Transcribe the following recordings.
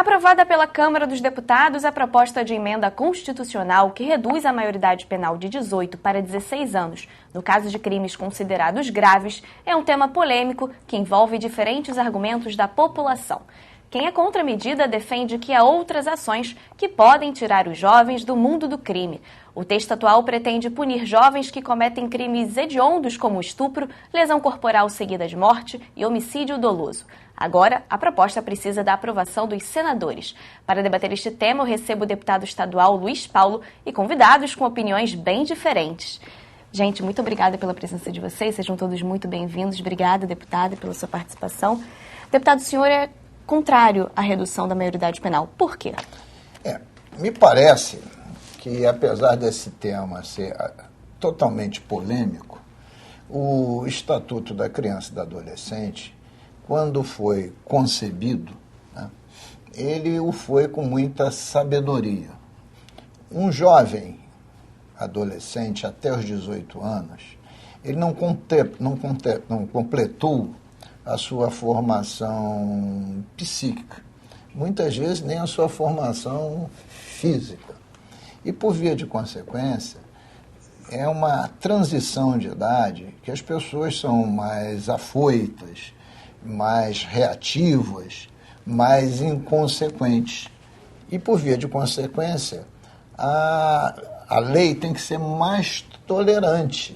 Aprovada pela Câmara dos Deputados, a proposta de emenda constitucional que reduz a maioridade penal de 18 para 16 anos, no caso de crimes considerados graves, é um tema polêmico que envolve diferentes argumentos da população. Quem é contra a medida defende que há outras ações que podem tirar os jovens do mundo do crime. O texto atual pretende punir jovens que cometem crimes hediondos como estupro, lesão corporal seguida de morte e homicídio doloso. Agora, a proposta precisa da aprovação dos senadores. Para debater este tema, eu recebo o deputado estadual Luiz Paulo e convidados com opiniões bem diferentes. Gente, muito obrigada pela presença de vocês, sejam todos muito bem-vindos. Obrigada, deputada, pela sua participação. Deputado, o senhor é contrário à redução da maioridade penal. Por quê? Me parece que, apesar desse tema ser totalmente polêmico, o Estatuto da Criança e do Adolescente, quando foi concebido, né, ele o foi com muita sabedoria. Um jovem adolescente até os 18 anos, ele não completou a sua formação psíquica, muitas vezes nem a sua formação física. E, por via de consequência, é uma transição de idade que as pessoas são mais afoitas, mais reativas, mais inconsequentes. E, por via de consequência, a lei tem que ser mais tolerante.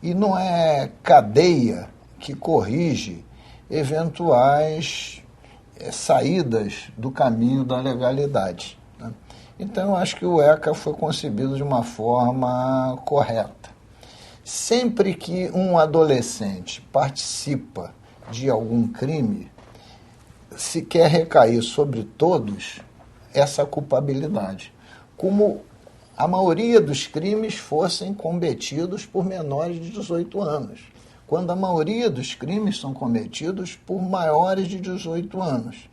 E não é cadeia que corrige eventuais saídas do caminho da legalidade, né? Então, eu acho que o ECA foi concebido de uma forma correta. Sempre que um adolescente participa de algum crime, se quer recair sobre todos essa culpabilidade, como a maioria dos crimes fossem cometidos por menores de 18 anos, quando a maioria dos crimes são cometidos por maiores de 18 anos.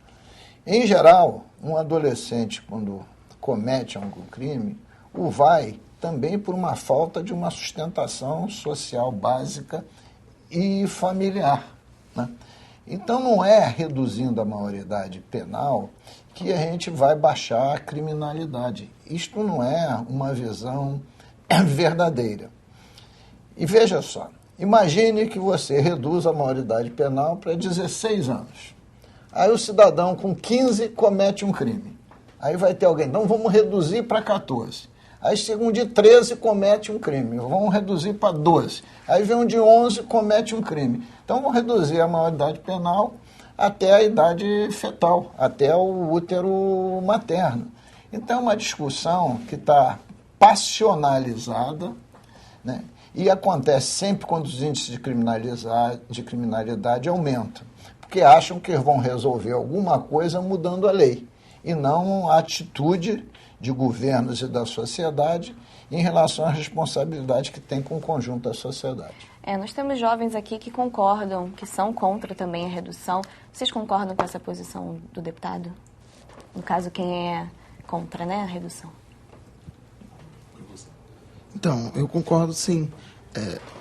Em geral, um adolescente, quando comete algum crime, o vai também por uma falta de uma sustentação social básica e familiar, né? Então, não é reduzindo a maioridade penal que a gente vai baixar a criminalidade. Isto não é uma visão verdadeira. E veja só, imagine que você reduz a maioridade penal para 16 anos. Aí o cidadão com 15 comete um crime. Aí vai ter alguém, então vamos reduzir para 14. Aí chega um de 13 comete um crime, vamos reduzir para 12. Aí vem um de 11 comete um crime. Então vamos reduzir a maioridade penal até a idade fetal, até o útero materno. Então é uma discussão que está passionalizada, né? E acontece sempre quando os índices de criminalidade aumentam, porque acham que vão resolver alguma coisa mudando a lei, e não a atitude de governos e da sociedade em relação à responsabilidade que tem com o conjunto da sociedade. Nós temos jovens aqui que concordam, que são contra também a redução. Vocês concordam com essa posição do deputado? No caso, quem é contra, né, a redução? Então, eu concordo sim.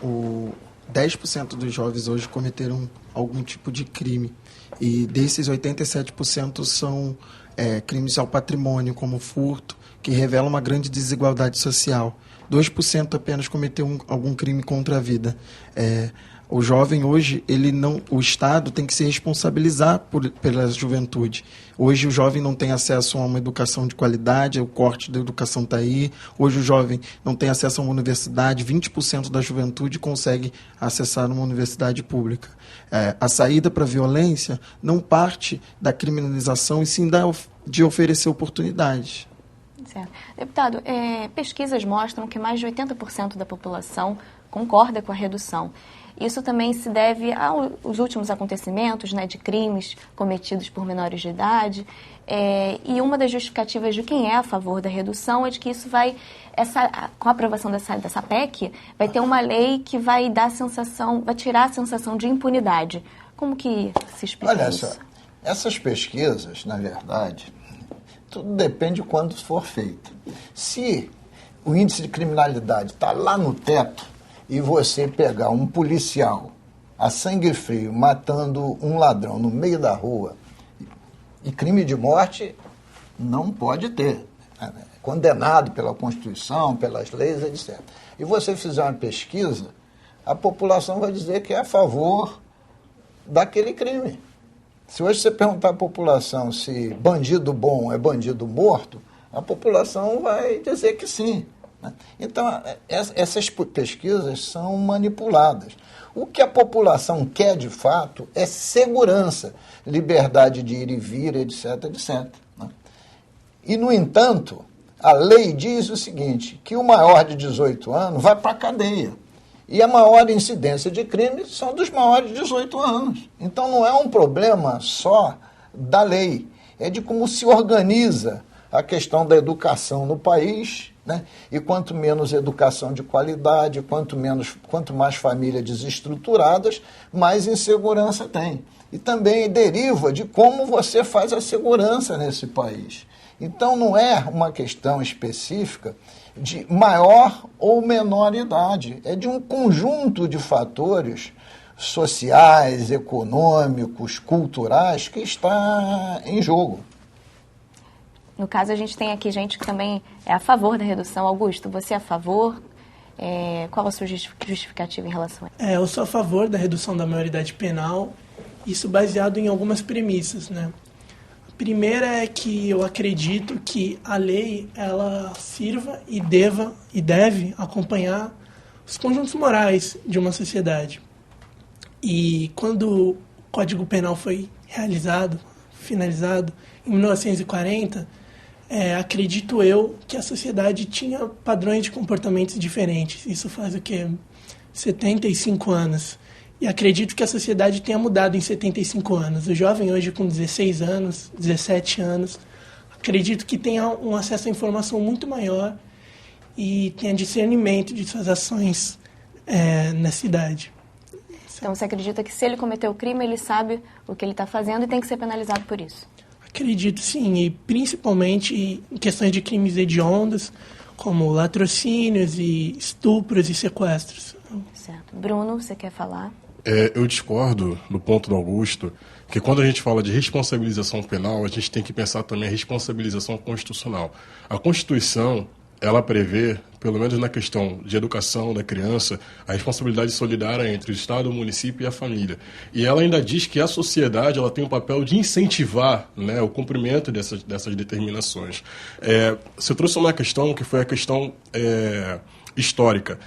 O 10% dos jovens hoje cometeram algum tipo de crime. E desses, 87% são crimes ao patrimônio, como furto, que revela uma grande desigualdade social. 2% apenas cometeu algum crime contra a vida. O jovem hoje, o Estado tem que se responsabilizar pela juventude. Hoje o jovem não tem acesso a uma educação de qualidade, o corte da educação está aí. Hoje o jovem não tem acesso a uma universidade, 20% da juventude consegue acessar uma universidade pública. A saída para a violência não parte da criminalização, e sim de oferecer oportunidades. Certo. Deputado, pesquisas mostram que mais de 80% da população concorda com a redução. Isso também se deve aos últimos acontecimentos, né, de crimes cometidos por menores de idade. E uma das justificativas de quem é a favor da redução é de que isso com a aprovação dessa PEC, vai ter uma lei que vai tirar a sensação de impunidade. Como que se explica isso? Olha só, essas pesquisas, na verdade, tudo depende de quando for feito. Se o índice de criminalidade está lá no teto e você pegar um policial a sangue frio matando um ladrão no meio da rua E crime de morte não pode ter. Condenado pela Constituição, pelas leis, etc. E você fizer uma pesquisa, a população vai dizer que é a favor daquele crime. Se hoje você perguntar à população se bandido bom é bandido morto, a população vai dizer que sim. Então, essas pesquisas são manipuladas. O que a população quer, de fato, é segurança, liberdade de ir e vir, etc, etc. E, no entanto, a lei diz o seguinte, que o maior de 18 anos vai para a cadeia. E a maior incidência de crimes são dos maiores de 18 anos. Então, não é um problema só da lei, é de como se organiza a questão da educação no país, né? E quanto menos educação de qualidade, quanto mais famílias desestruturadas, mais insegurança tem. E também deriva de como você faz a segurança nesse país. Então, não é uma questão específica de maior ou menor idade, é de um conjunto de fatores sociais, econômicos, culturais que está em jogo. No caso, a gente tem aqui gente que também é a favor da redução. Augusto, você é a favor? Qual a sua justificativa em relação a isso? Eu sou a favor da redução da maioridade penal, isso baseado em algumas premissas, né? A primeira é que eu acredito que a lei ela sirva e deve acompanhar os conjuntos morais de uma sociedade. E quando o Código Penal foi finalizado, em 1940, acredito eu que a sociedade tinha padrões de comportamentos diferentes. Isso faz o quê? 75 anos. E acredito que a sociedade tenha mudado em 75 anos. O jovem hoje com 16 anos, 17 anos, acredito que tenha um acesso à informação muito maior e tenha discernimento de suas ações nessa idade. Então você acredita que se ele cometeu o crime, ele sabe o que ele está fazendo e tem que ser penalizado por isso? Acredito sim, e principalmente em questões de crimes hediondos, como latrocínios e estupros e sequestros. Certo. Bruno, você quer falar? Eu discordo do ponto do Augusto, que quando a gente fala de responsabilização penal, a gente tem que pensar também a responsabilização constitucional. A Constituição, ela prevê, pelo menos na questão de educação da criança, a responsabilidade solidária entre o Estado, o município e a família. E ela ainda diz que a sociedade ela tem o papel de incentivar, né, o cumprimento dessas determinações. Você trouxe uma questão que foi a questão histórica.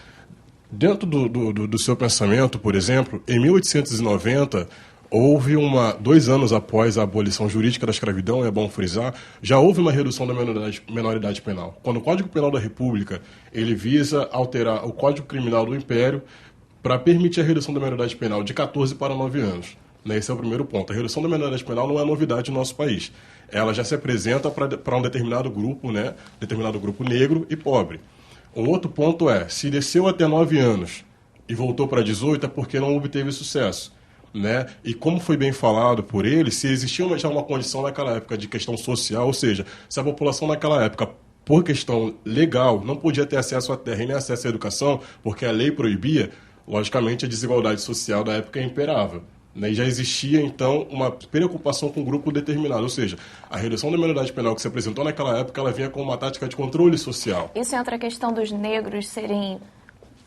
Dentro do seu pensamento, por exemplo, em 1890, houve 2 anos após a abolição jurídica da escravidão, é bom frisar, já houve uma redução da menoridade penal. Quando o Código Penal da República ele visa alterar o Código Criminal do Império para permitir a redução da menoridade penal de 14 para 9 anos. Esse é o primeiro ponto. A redução da menoridade penal não é novidade no nosso país. Ela já se apresenta para um determinado grupo, né? Determinado grupo negro e pobre. Um outro ponto se desceu até 9 anos e voltou para 18 é porque não obteve sucesso. Né? E como foi bem falado por ele, se existia já uma condição naquela época de questão social, ou seja, se a população naquela época, por questão legal, não podia ter acesso à terra e nem acesso à educação, porque a lei proibia, logicamente a desigualdade social da época imperava. Né? E já existia, então, uma preocupação com um grupo determinado, ou seja, a redução da menoridade penal que se apresentou naquela época, ela vinha com uma tática de controle social. Isso entra a questão dos negros serem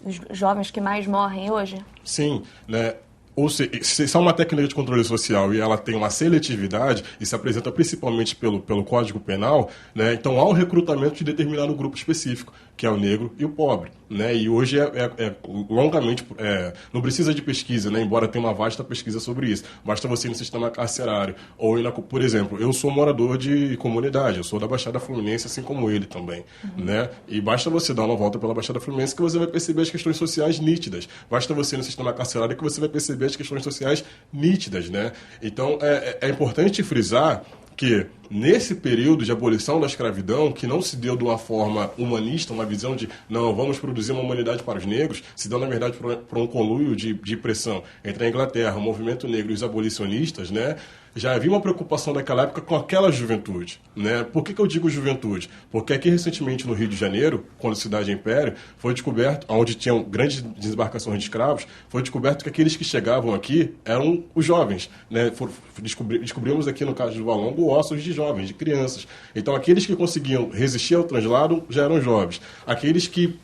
os jovens que mais morrem hoje? Sim, né? Ou se é uma técnica de controle social e ela tem uma seletividade e se apresenta principalmente pelo Código Penal, né, então há um recrutamento de determinado grupo específico, que é o negro e o pobre. Né, e hoje longamente, não precisa de pesquisa, né, embora tenha uma vasta pesquisa sobre isso. Basta você ir no sistema carcerário. Ou por exemplo, eu sou morador de comunidade, eu sou da Baixada Fluminense, assim como ele também. Né, e basta você dar uma volta pela Baixada Fluminense que você vai perceber as questões sociais nítidas. Basta você ir no sistema carcerário que você vai perceber as questões sociais nítidas, né? Então, é importante frisar que, nesse período de abolição da escravidão, que não se deu de uma forma humanista, uma visão de, não, vamos produzir uma humanidade para os negros, se deu, na verdade, por um conluio de pressão entre a Inglaterra, o movimento negro e os abolicionistas, né? já havia uma preocupação naquela época com aquela juventude, né? Por que eu digo juventude? Porque aqui recentemente no Rio de Janeiro, quando a cidade é Império, foi descoberto, onde tinham grandes desembarcações de escravos, foi descoberto que aqueles que chegavam aqui eram os jovens, né? Descobrimos aqui no caso do Valongo ossos de jovens, de crianças. Então aqueles que conseguiam resistir ao translado já eram jovens. Aqueles que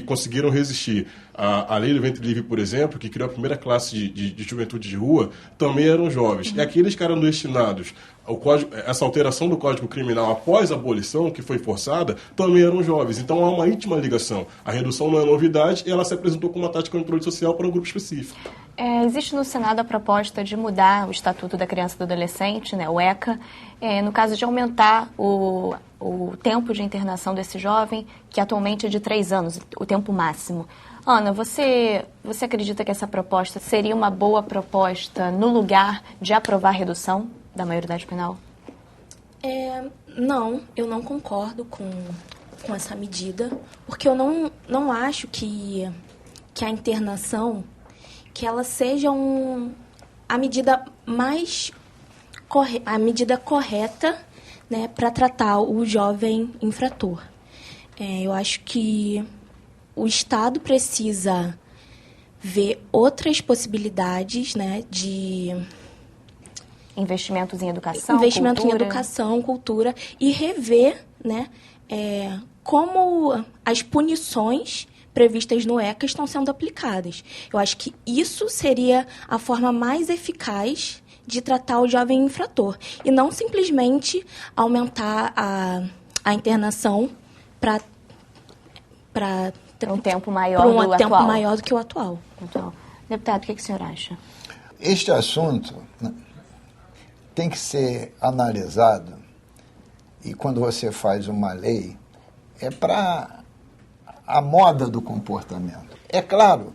conseguiram resistir à lei do ventre livre, por exemplo, que criou a primeira classe de juventude de rua, também eram jovens. E aqueles que eram destinados ao essa alteração do Código Criminal após a abolição, que foi forçada, também eram jovens. Então há uma íntima ligação. A redução não é novidade e ela se apresentou como uma tática de controle social para um grupo específico. Existe no Senado a proposta de mudar o Estatuto da Criança e do Adolescente, né, o ECA, no caso de aumentar o tempo de internação desse jovem, que atualmente é de 3 anos, o tempo máximo. Ana, você acredita que essa proposta seria uma boa proposta no lugar de aprovar a redução da maioridade penal? Não, eu não concordo com essa medida, porque eu não acho que a internação, que ela seja a medida a medida correta, né, para tratar o jovem infrator. Eu acho que o Estado precisa ver outras possibilidades, né, de investimentos em educação, em educação, cultura, e rever, né, como as punições previstas no ECA estão sendo aplicadas. Eu acho que isso seria a forma mais eficaz de tratar o jovem infrator, e não simplesmente aumentar a internação para um tempo maior do que o atual. Deputado, o que o senhor acha? Este assunto, né, tem que ser analisado, e quando você faz uma lei, é para a moda do comportamento. É claro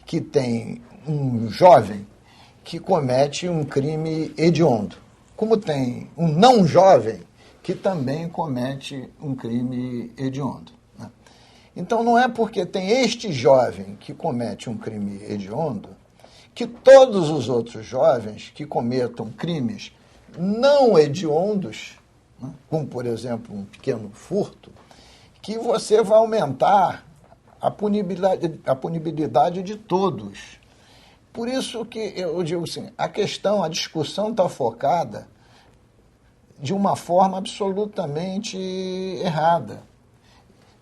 que tem um jovem que comete um crime hediondo, como tem um não jovem que também comete um crime hediondo, né? Então não é porque tem este jovem que comete um crime hediondo que todos os outros jovens que cometam crimes não hediondos, né, como por exemplo um pequeno furto, que você vai aumentar a punibilidade de todos. Por isso que eu digo assim, a discussão está focada de uma forma absolutamente errada.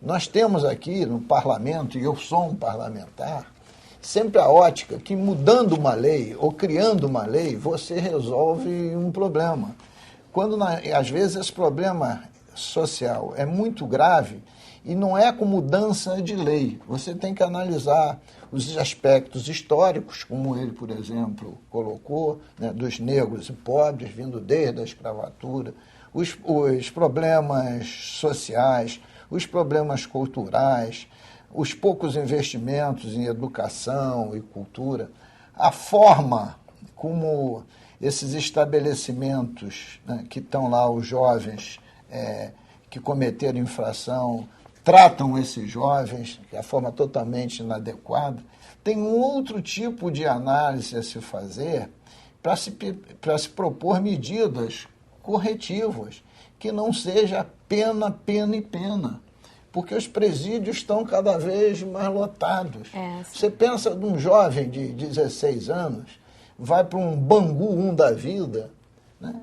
Nós temos aqui no parlamento, e eu sou um parlamentar, sempre a ótica que mudando uma lei ou criando uma lei, você resolve um problema. Quando, às vezes, esse problema social é muito grave e não é com mudança de lei. Você tem que analisar os aspectos históricos, como ele, por exemplo, colocou, né, dos negros e pobres, vindo desde a escravatura, os problemas sociais, os problemas culturais, os poucos investimentos em educação e cultura, a forma como esses estabelecimentos, né, que estão lá, os jovens que cometeram infração, tratam esses jovens de forma totalmente inadequada. Tem um outro tipo de análise a se fazer para se propor medidas corretivas, que não seja pena, pena e pena, porque os presídios estão cada vez mais lotados. Você pensa num jovem de 16 anos, vai para um Bangu 1 da vida, né?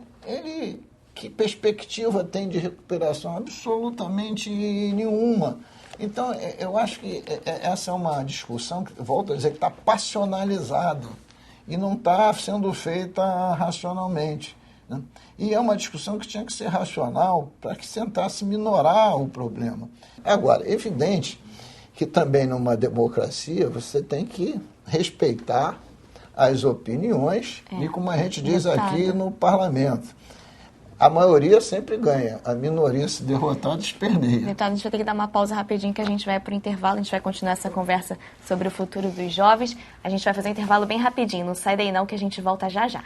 Que perspectiva tem de recuperação? Absolutamente nenhuma. Então, eu acho que essa é uma discussão, que, volto a dizer, que está passionalizada e não está sendo feita racionalmente, né? E é uma discussão que tinha que ser racional para que tentasse minorar o problema. Agora, é evidente que também numa democracia você tem que respeitar as opiniões e, como a gente diz aqui no parlamento, a maioria sempre ganha, a minoria, se derrotada, esperneia. Então, a gente vai ter que dar uma pausa rapidinho, que a gente vai para o intervalo, a gente vai continuar essa conversa sobre o futuro dos jovens. A gente vai fazer um intervalo bem rapidinho, não sai daí não, que a gente volta já já.